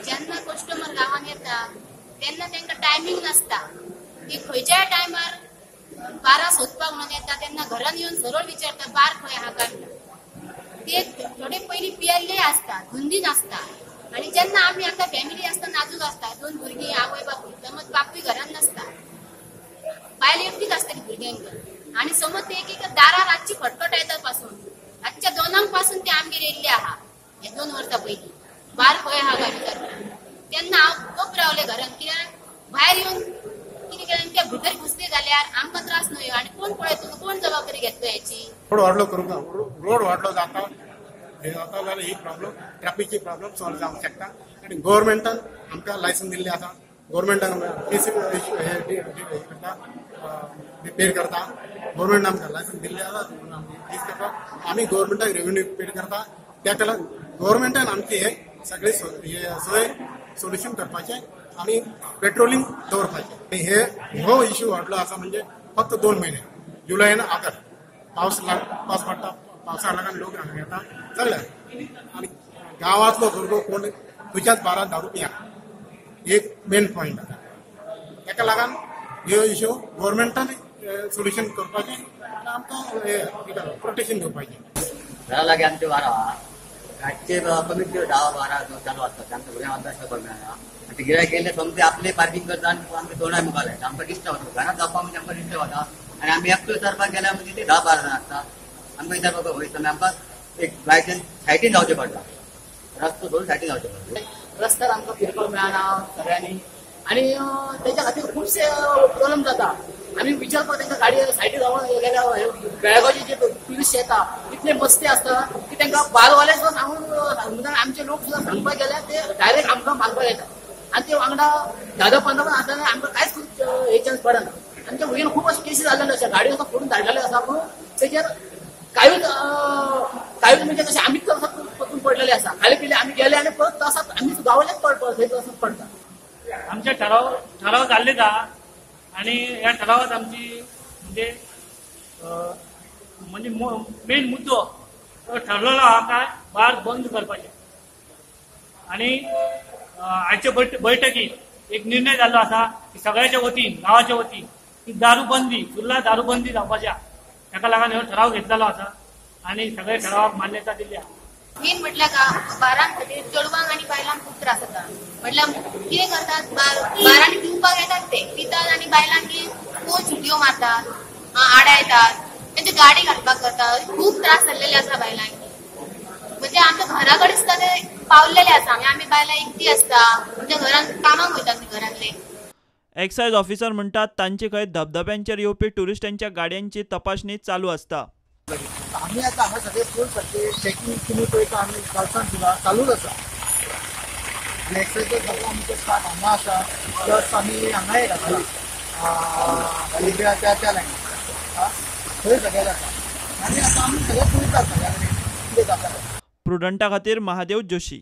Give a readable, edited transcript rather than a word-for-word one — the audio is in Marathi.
जेन्ना कस्टमर गावान येता तेन्ना तांकां टायमींग नासता. ती खंयच्याय टायमार बारा सोदपाक म्हणून येता तेन्ना घरान येवन सरळ विचारता बार खंय आहा काय म्हणून. ते थोडे पयलीं पियल्ले आसता, धुंदीन आसता. आनी जेन्ना आमी आतां फॅमिली आसता नाजूक आसता, 2 भुरगीं आवय बापूय, समज बापूय घरान नासता, बायल एकटीच आसतली भुरग्यांक. आनी समज ते एक दारां रातची खटखट येता पासून रातच्या 2 पासून ते आमगेर येयल्ले आहा हे 2 वर्सां पयलीं बार खंय आहा काय विचारता. तेन्ना हांव खूब रावले घरान, कित्याक भायर येवन कितें केलें त्या भितर घुसले जाल्यार आमकां त्रास न्हय आनी कोण पळयतलो, कोण जबाबदारी घेतलो हेची. रोड वाडलो करूंक रोड वाडलो जाता हे जाता जाल्यार ही प्रॉब्लम ट्रॅफिकची प्रॉब्लम सॉल्व जावंक शकता. आनी गव्हर्मेंटान आमकां लायसन दिल्लें आसा, गव्हर्मेंटान पेड करता. गव्हर्मेंट आमकां लायसन दिल्लें आसा, आमी गव्हर्मेंटाक रेव्हेन्यू पेड करता. त्या लागून गव्हर्मेंटान आमची हे सगळे सोय सोल्युशन करपाचें आनी पेट्रोलिंग दवरपाचें. हो इश्यू वाडलो आसा म्हणजे फक्त 2 महिने जुलय आनी ऑगस्ट पावस पडटा, पावसा लागून लोक हांगा येता चल्ल्या. आनी गांवांतलो भुरगो कोण खंयच्याच बारात दारू पिया एक मेन पॉयंट आसा. ताका लागून ह्यो इश्यू गव्हर्मेंटान सोल्युशन करपाचें आनी आमकां प्रोटेक्शन दिवपाचें. घरा लागीं आमचे वारा रातचे कमीत कमी 10-12 चालू आसता. आमच्या भुरग्यांक अभ्यास करपाक मेळना. ते गिरायक गेले समजे आपले पार्किंग करता आनी आमचे तोंडाय मुखार येता. आमकां डिस्टर्ब जाता, घरांत जावपाक म्हणजे आमकां डिस्टर्ब जाता. आनी आमी एकटो विचारपाक गेल्यार म्हणजे ते 10-12 जाण आसता. आमकां विचारपाक वयता आमकां एक बायच्यान सायडीन जावचें पडटा, रस्तो सोडून सायडीन जावचें पडटा. रस्त्यार आमकां फिरपाक मेळना सगळ्यांनी आनी तेच्या खातीर खुबशे प्रॉब्लेम जाता. आमी विचारपाक तांकां गाडी सायडीन जावन गेल्यार बेळगांवचे जे ट्युरिस्ट येता इतले मस्ती आसता की तांकां बालवाले सुद्दां सांगून आमचे लोक सुद्दां सांगपाक गेल्यार ते डायरेक्ट आमकां मारपाक येता. आनी ते वांगडा 10-15 आसतना आमकां कांयच हे चान्स पडना. आमच्या भुरग्यांक खूब अशे केसीस जाल्ले आसा, गाडयो सुद्दां फोडून धाडलेले आसा. पूण तेजेर कांयूच म्हणजे तशें आमीच परतून पडलेले आसा. खाली पिले आमी गेले आनी परत तसाच आमी गावलेच तसोच पडटा. आमचे ठराव जाल्ले आहा आणि ह्या ठरावात आमची म्हणजे मेन मुद्दो ठरलेलो आहा काय बार बंद करपाचे. आणि आयचे बैठकीत एक निर्णय जाल्लो आसा की सगळ्याच्या वतीन गावाच्या वतीन की दारूबंदी फुल्ला दारूबंदी जावपाच्या. ताका लागून हो ठराव घेतलेलो आसा आणि सगळे ठरावाक मान्यता दिली आहा. मेन म्हटल्यार बारां खातीर चेडवांक आनी बायलांक खूब त्रास जाता. म्हटल्यार कितें करतात, बारांनी पिवपाक येतात ते पितात आनी बायलांकी कोण छुट्यो मारतात, आडायतात, तेंचे गाडी घालपाक करतात. खूब त्रास जाल्लेले आसा बायलांक. म्हणजे आमच्या घरा कडेन सुद्दां ते पावलेले आसा. आमी बायलां एकटी आसता, आमच्या घरान कामाक वयतात घरांतले. एक्सायज ऑफिसर म्हणटात तांचे खंय धबधब्यांचेर येवपी टुरिस्टांच्या गाडयांची तपासणी चालू आसता. आम्ही आता हांगा सगळे फूल सारखे चेकिंग तुमी पळयता आमी कालसान सुद्दां चालूच आसा. एक्सायज सगळो आमचो स्टाफ हांगा आसा, प्लस आमी हांगा एक आसा त्या लायनीन थंय सगळे जाता. आनी आतां आमी सगळे पळयतात सगळ्या कडेन कितें जाता. प्रुडंटा खातीर महादेव जोशी.